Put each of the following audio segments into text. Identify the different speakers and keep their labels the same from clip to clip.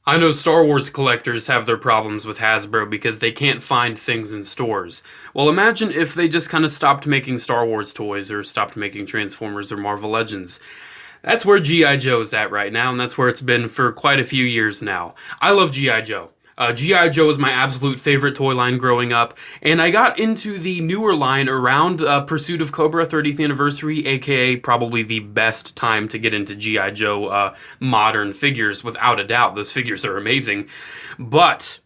Speaker 1: I know Star Wars collectors have their problems with Hasbro because they can't find things in stores. Well, imagine if they just kind of stopped making Star Wars toys or stopped making Transformers or Marvel Legends. That's where G.I. Joe's at right now, and that's where it's been for quite a few years now. I love G.I. Joe. G.I. Joe was my absolute favorite toy line growing up, and I got into the newer line around Pursuit of Cobra 30th Anniversary, aka probably the best time to get into G.I. Joe modern figures, without a doubt. Those figures are amazing. But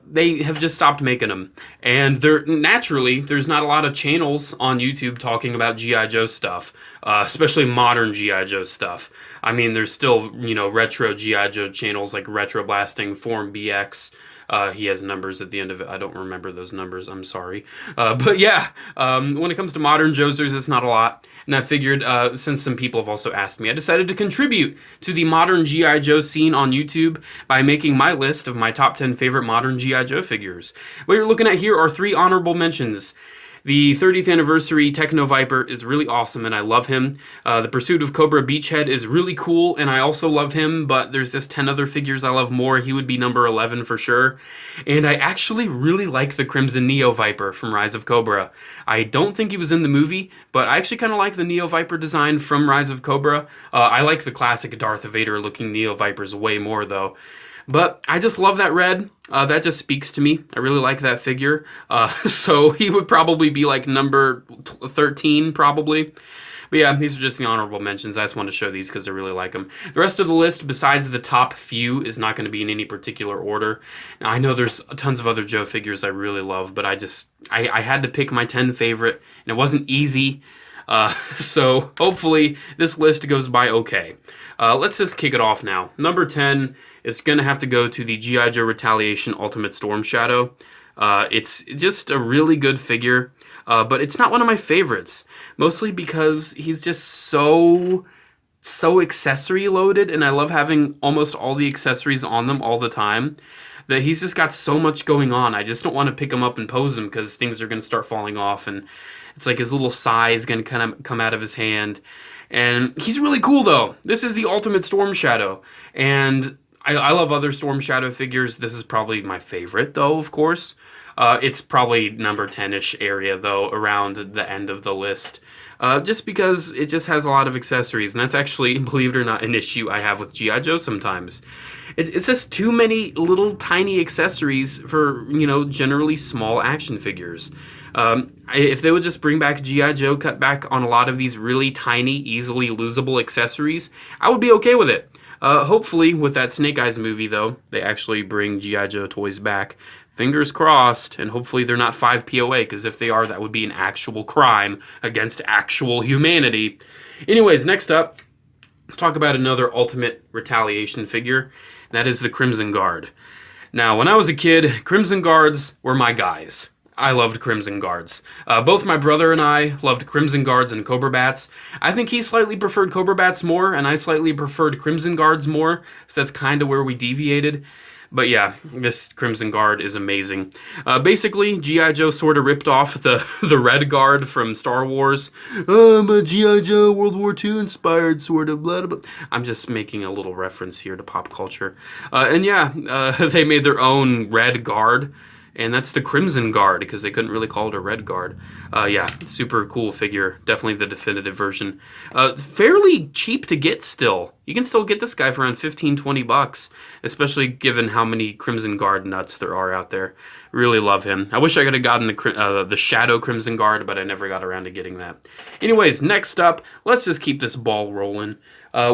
Speaker 1: they have just stopped making them. And naturally, there's not a lot of channels on YouTube talking about G.I. Joe stuff, especially modern G.I. Joe stuff. I mean, there's still, retro G.I. Joe channels like Retro Blasting, Form BX. He has numbers at the end of it. I don't remember those numbers. I'm sorry. But yeah, when it comes to modern Joes, there's just not a lot. And I figured, since some people have also asked me, I decided to contribute to the modern G.I. Joe scene on YouTube by making my list of my top 10 favorite modern G.I. Joe figures. What you're looking at here are 3 honorable mentions. The 30th Anniversary Techno Viper is really awesome, and I love him. The Pursuit of Cobra Beachhead is really cool, and I also love him, but there's just 10 other figures I love more. He would be number 11 for sure. And I actually really like the Crimson Neo Viper from Rise of Cobra. I don't think he was in the movie, but I actually kind of like the Neo Viper design from Rise of Cobra. I like the classic Darth Vader looking Neo Vipers way more, though. But I just love that red. That just speaks to me. I really like that figure. So he would probably be like number 13, probably. But yeah, these are just the honorable mentions. I just wanted to show these because I really like them. The rest of the list, besides the top few, is not going to be in any particular order. Now, I know there's tons of other Joe figures I really love, but I had to pick my 10 favorite, and it wasn't easy. So hopefully this list goes by okay. Let's just kick it off now. Number 10 is going to have to go to the G.I. Joe Retaliation Ultimate Storm Shadow. It's just a really good figure, but it's not one of my favorites. Mostly because he's just so accessory loaded, and I love having almost all the accessories on them all the time, that he's just got so much going on. I just don't want to pick him up and pose him because things are going to start falling off, and it's like his little sigh is going to kind of come out of his hand. And he's really cool, though. This is the Ultimate Storm Shadow, and I love other Storm Shadow figures. This is probably my favorite, though, of course. It's probably number 10-ish area, though, around the end of the list. Just because it just has a lot of accessories, and that's actually, believe it or not, an issue I have with G.I. Joe sometimes. It's just too many little tiny accessories for, generally small action figures. If they would just bring back G.I. Joe, cut back on a lot of these really tiny, easily losable accessories, I would be okay with it. Hopefully, with that Snake Eyes movie, though, they actually bring G.I. Joe toys back. Fingers crossed, and hopefully they're not 5 POA, because if they are, that would be an actual crime against actual humanity. Anyways, next up, let's talk about another Ultimate Retaliation figure, and that is the Crimson Guard. Now, when I was a kid, Crimson Guards were my guys. I loved Crimson Guards. Both my brother and I loved Crimson Guards and Cobra Bats. I think he slightly preferred Cobra Bats more, and I slightly preferred Crimson Guards more, so that's kind of where we deviated. But yeah, this Crimson Guard is amazing. Basically, G.I. Joe sort of ripped off the Red Guard from Star Wars. But G.I. Joe World War II inspired, sort of, blah, blah, blah. I'm just making a little reference here to pop culture. And yeah, they made their own Red Guard. And that's the Crimson Guard, because they couldn't really call it a Red Guard. Yeah, super cool figure. Definitely the definitive version. Fairly cheap to get still. You can still get this guy for around 15, 20 bucks, especially given how many Crimson Guard nuts there are out there. Really love him. I wish I could have gotten the Shadow Crimson Guard, but I never got around to getting that. Anyways, next up, let's just keep this ball rolling.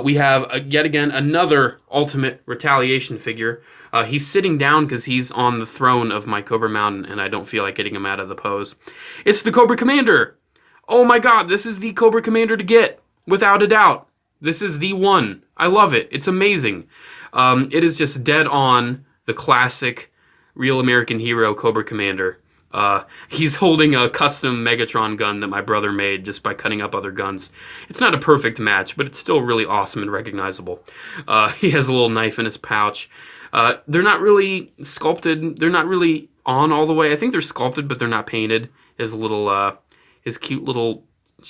Speaker 1: We have, yet again, another Ultimate Retaliation figure. He's sitting down because he's on the throne of my Cobra Mountain, and I don't feel like getting him out of the pose. It's the Cobra Commander! Oh my god, this is the Cobra Commander to get, without a doubt. This is the one. I love it. It's amazing. It is just dead on the classic Real American Hero Cobra Commander. He's holding a custom Megatron gun that my brother made just by cutting up other guns. It's not a perfect match, but it's still really awesome and recognizable. He has a little knife in his pouch. They're not really sculpted. They're not really on all the way. I think they're sculpted, but they're not painted. His little, his cute little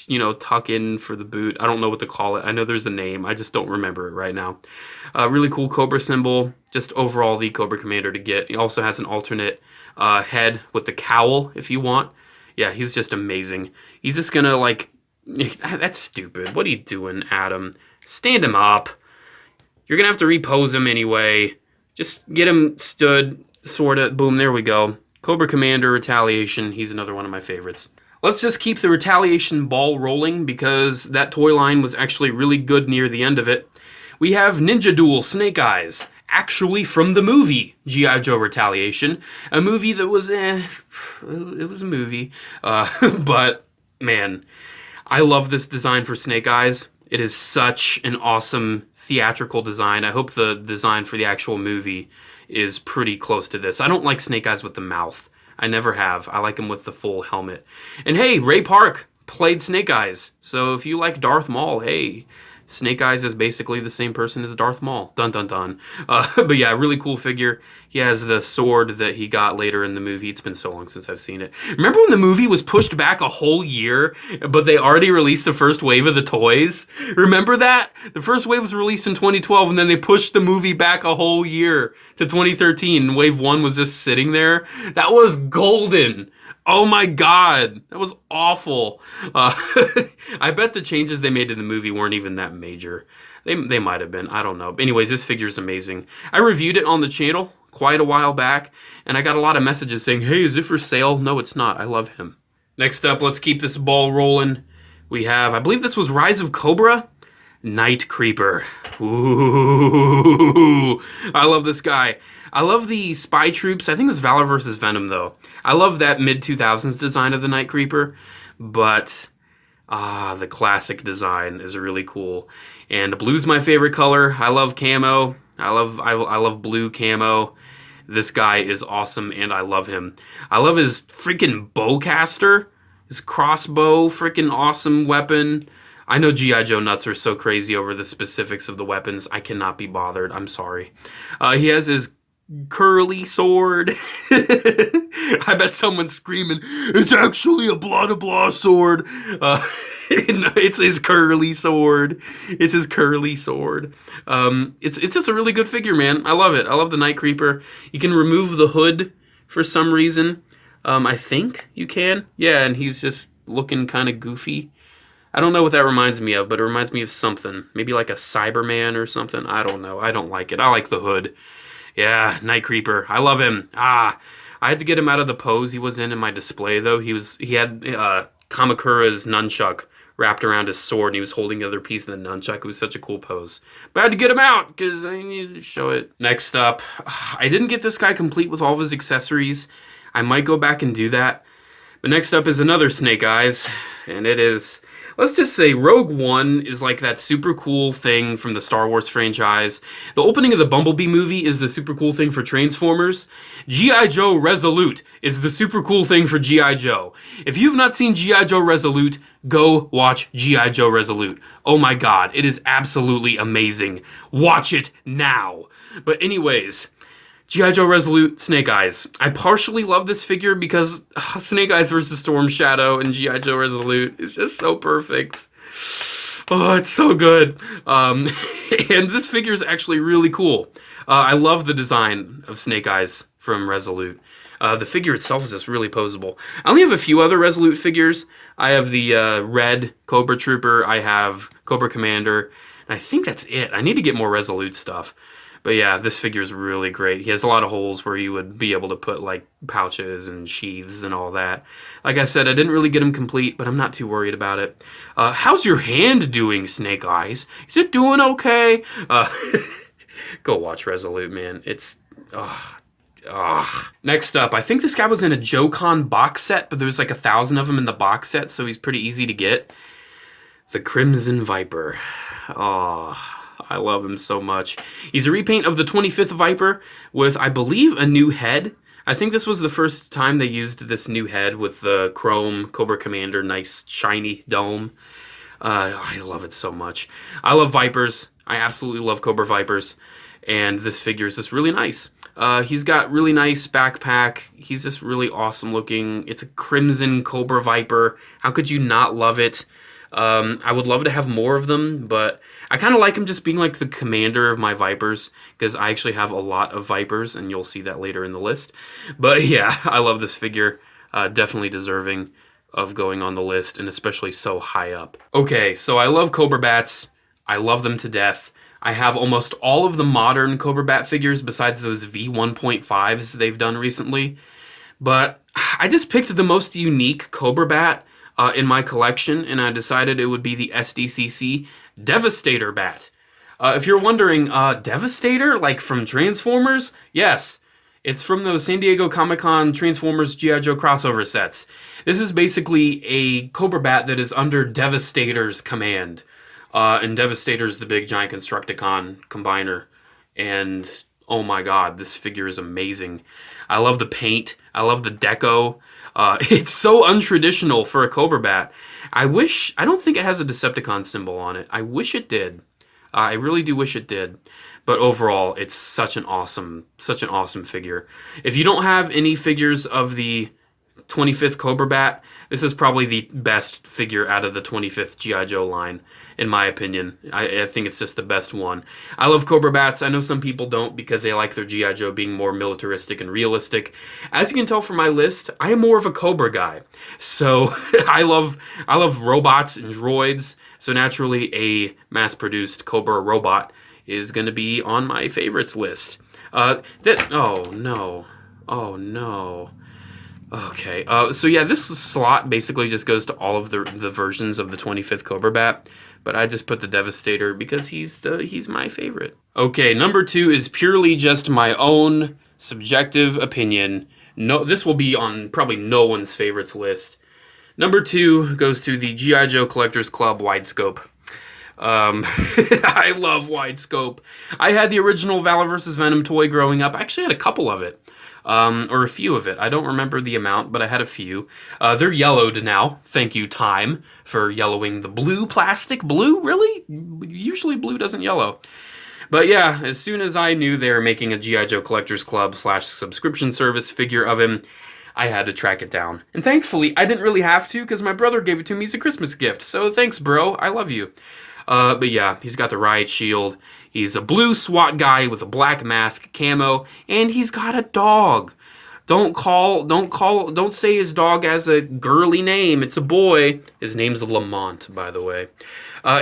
Speaker 1: you know, tuck in for the boot. I don't know what to call it. I know there's a name. I just don't remember it right now. Really cool Cobra symbol. Just overall the Cobra Commander to get. He also has an alternate head with the cowl if you want. Yeah, he's just amazing. He's just gonna like... That's stupid. What are you doing, Adam? Stand him up. You're gonna have to repose him anyway. Just get him stood, sorta. Boom, there we go. Cobra Commander, Retaliation. He's another one of my favorites. Let's just keep the Retaliation ball rolling because that toy line was actually really good near the end of it. We have Ninja Duel Snake Eyes, actually from the movie G.I. Joe Retaliation. A movie that was, it was a movie. But, man, I love this design for Snake Eyes. It is such an awesome theatrical design. I hope the design for the actual movie is pretty close to this. I don't like Snake Eyes with the mouth. I never have. I like him with the full helmet. And hey, Ray Park played Snake Eyes. So if you like Darth Maul, hey, Snake Eyes is basically the same person as Darth Maul. Dun dun dun. But yeah, really cool figure. He has the sword that he got later in the movie. It's been so long since I've seen it. Remember when the movie was pushed back a whole year, but they already released the first wave of the toys? Remember that? The first wave was released in 2012, and then they pushed the movie back a whole year to 2013. Wave 1 was just sitting there. That was golden. Oh my god, that was awful. I bet the changes they made in the movie weren't even that major. They might have been, I don't know. Anyways, this figure's amazing. I reviewed it on the channel quite a while back, and I got a lot of messages saying, hey, is it for sale? No, it's not. I love him. Next up, let's keep this ball rolling. We have, I believe this was Rise of Cobra, Night Creeper. Ooh, I love this guy. I love the Spy Troops. I think it was Valor vs. Venom, though. I love that mid-2000s design of the Night Creeper, but the classic design is really cool. And blue's my favorite color. I love camo. I love blue camo. This guy is awesome, and I love him. I love his freaking bowcaster. His crossbow, freaking awesome weapon. I know G.I. Joe nuts are so crazy over the specifics of the weapons. I cannot be bothered. I'm sorry. He has his curly sword. I bet someone's screaming, it's actually a blah blah sword. It's his curly sword. It's his curly sword. It's just a really good figure, man. I love it. I love the Night Creeper. You can remove the hood for some reason. I think you can. Yeah, and he's just looking kind of goofy. I don't know what that reminds me of, but it reminds me of something. Maybe like a Cyberman or something. I don't know. I don't like it. I like the hood. Yeah, Night Creeper. I love him. I had to get him out of the pose he was in my display, though. He had Kamakura's nunchuck wrapped around his sword, and he was holding the other piece of the nunchuck. It was such a cool pose. But I had to get him out, because I needed to show it. Next up, I didn't get this guy complete with all of his accessories. I might go back and do that. But next up is another Snake Eyes, and it is... Let's just say Rogue One is like that super cool thing from the Star Wars franchise. The opening of the Bumblebee movie is the super cool thing for Transformers. G.I. Joe Resolute is the super cool thing for G.I. Joe. If you've not seen G.I. Joe Resolute, go watch G.I. Joe Resolute. Oh my god, it is absolutely amazing. Watch it now. But anyways... G.I. Joe Resolute, Snake Eyes. I partially love this figure because Snake Eyes versus Storm Shadow and G.I. Joe Resolute is just so perfect. Oh, it's so good. And this figure is actually really cool. I love the design of Snake Eyes from Resolute. The figure itself is just really posable. I only have a few other Resolute figures. I have the red Cobra Trooper. I have Cobra Commander. And I think that's it. I need to get more Resolute stuff. But yeah, this figure is really great. He has a lot of holes where you would be able to put like pouches and sheaths and all that. Like I said, I didn't really get him complete, but I'm not too worried about it. How's your hand doing, Snake Eyes? Is it doing okay? Go watch Resolute, man. It's... Next up, I think this guy was in a JoeCon box set, but there's like 1,000 of them in the box set, so he's pretty easy to get. The Crimson Viper. I love him so much. He's a repaint of the 25th Viper with, I believe, a new head. I think this was the first time they used this new head with the chrome Cobra Commander, nice shiny dome. I love it so much. I love Vipers. I absolutely love Cobra Vipers. and this figure is just really nice. He's got really nice backpack. He's just really awesome looking. It's a crimson Cobra Viper. How could you not love it? I would love to have more of them, but I kind of like him just being like the commander of my Vipers, because I actually have a lot of Vipers, and you'll see that later in the list. But yeah, I love this figure. Definitely deserving of going on the list, and especially so high up. Okay, so I love Cobra Bats. I love them to death. I have almost all of the modern Cobra Bat figures besides those V1.5s they've done recently. But I just picked the most unique Cobra Bat in my collection, and I decided it would be the SDCC Devastator Bat. If you're wondering, Devastator, like from Transformers? Yes, it's from those San Diego Comic-Con Transformers G.I. Joe crossover sets. This is basically a Cobra Bat that is under Devastator's command. And Devastator's the big giant Constructicon combiner. And oh my god, this figure is amazing. I love the paint. I love the deco. It's so untraditional for a Cobra Bat. I don't think it has a Decepticon symbol on it. I wish it did. I really do wish it did. But overall, it's such an awesome figure. If you don't have any figures of the 25th Cobra Bat, this is probably the best figure out of the 25th G.I. Joe line, in my opinion. I think it's just the best one. I love Cobra Bats. I know some people don't because they like their G.I. Joe being more militaristic and realistic. As you can tell from my list, I am more of a Cobra guy. So I love robots and droids. So naturally, a mass-produced Cobra robot is going to be on my favorites list. Oh no. Okay, so yeah, this slot basically just goes to all of the versions of the 25th Cobra Bat, but I just put the Devastator because he's my favorite. Okay, number 2 is purely just my own subjective opinion. No, this will be on probably no one's favorites list. Number 2 goes to the G.I. Joe Collectors Club Widescope. I love Widescope. I had the original Valor vs. Venom toy growing up. I actually had a couple of it. Or a few of it. I don't remember the amount, but I had a few. They're yellowed now. Thank you, Time, for yellowing the blue plastic. Blue? Really? Usually blue doesn't yellow. But yeah, as soon as I knew they were making a G.I. Joe Collectors Club / subscription service figure of him, I had to track it down. And thankfully, I didn't really have to because my brother gave it to me as a Christmas gift. So thanks, bro. I love you. But yeah, he's got the riot shield. He's a blue SWAT guy with a black mask, camo, and he's got a dog. Don't say his dog has a girly name. It's a boy. His name's Lamont, by the way.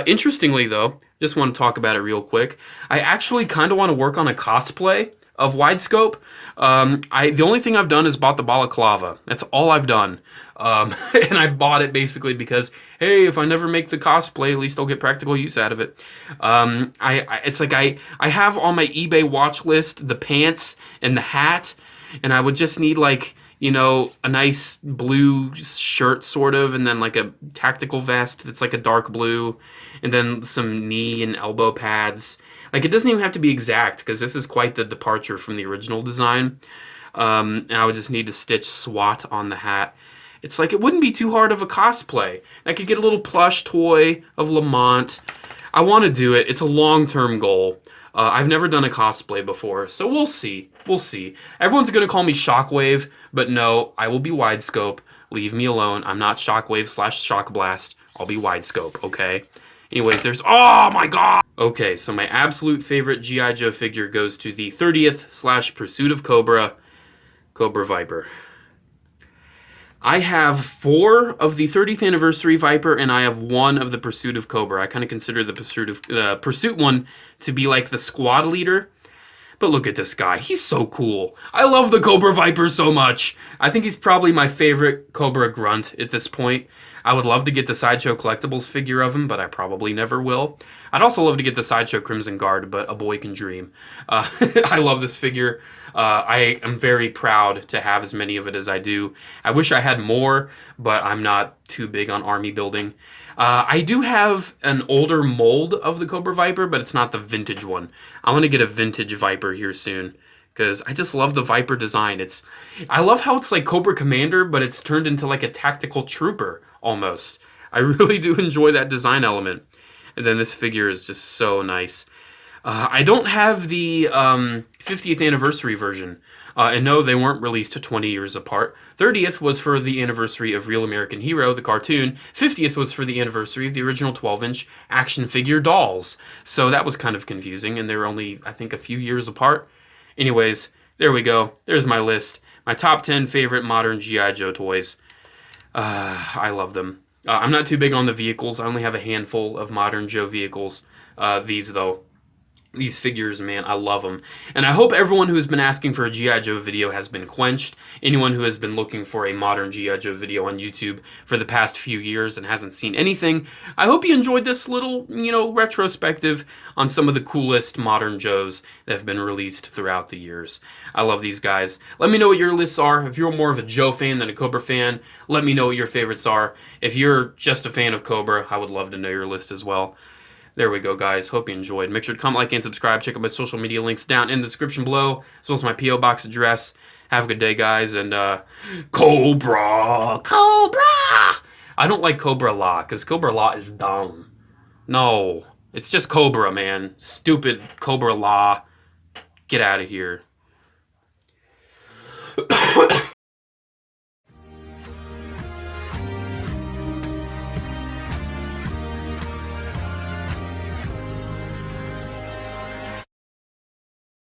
Speaker 1: Interestingly, though, just want to talk about it real quick. I actually kind of want to work on a cosplay of Widescope. The only thing I've done is bought the balaclava. That's all I've done. And I bought it basically because, hey, if I never make the cosplay, at least I'll get practical use out of it. I have on my eBay watch list the pants and the hat, and I would just need a nice blue shirt sort of, and then like a tactical vest that's like a dark blue, and then some knee and elbow pads. Like, it doesn't even have to be exact because this is quite the departure from the original design. And I would just need to stitch SWAT on the hat. It's like, it wouldn't be too hard of a cosplay. I could get a little plush toy of Lamont. I want to do it. It's a long-term goal. I've never done a cosplay before, so we'll see. We'll see. Everyone's going to call me Shockwave, but no, I will be Widescope. Leave me alone. I'm not Shockwave / Shock Blast. I'll be Widescope, okay? Anyways, oh my god! Okay, so my absolute favorite G.I. Joe figure goes to the 30th / Pursuit of Cobra, Cobra Viper. I have 4 of the 30th anniversary Viper, and I have 1 of the Pursuit of Cobra. I kind of consider the Pursuit one to be like the squad leader. But look at this guy. He's so cool. I love the Cobra Viper so much. I think he's probably my favorite Cobra grunt at this point. I would love to get the Sideshow Collectibles figure of him, but I probably never will. I'd also love to get the Sideshow Crimson Guard, but a boy can dream. I love this figure. I am very proud to have as many of it as I do. I wish I had more, but I'm not too big on army building. I do have an older mold of the Cobra Viper, but it's not the vintage one. I want to get a vintage Viper here soon, because I just love the Viper design. I love how it's like Cobra Commander, but it's turned into like a tactical trooper, almost. I really do enjoy that design element. And then this figure is just so nice. I don't have the 50th anniversary version. And no, they weren't released 20 years apart. 30th was for the anniversary of Real American Hero, the cartoon. 50th was for the anniversary of the original 12-inch action figure dolls. So that was kind of confusing, and they were only, I think, a few years apart. Anyways, there we go. There's my list. My top 10 favorite modern G.I. Joe toys. I love them. I'm not too big on the vehicles. I only have a handful of modern Joe vehicles. These, though. These figures, man, I love them. And I hope everyone who's been asking for a G.I. Joe video has been quenched. Anyone who has been looking for a modern G.I. Joe video on YouTube for the past few years and hasn't seen anything, I hope you enjoyed this little, retrospective on some of the coolest modern Joes that have been released throughout the years. I love these guys. Let me know what your lists are. If you're more of a Joe fan than a Cobra fan, let me know what your favorites are. If you're just a fan of Cobra, I would love to know your list as well. There we go, guys. Hope you enjoyed. Make sure to comment, like, and subscribe. Check out my social media links down in the description below, as well as my P.O. Box address. Have a good day, guys, and, Cobra! Cobra! I don't like Cobra Law, because Cobra Law is dumb. No. It's just Cobra, man. Stupid Cobra Law. Get out of here.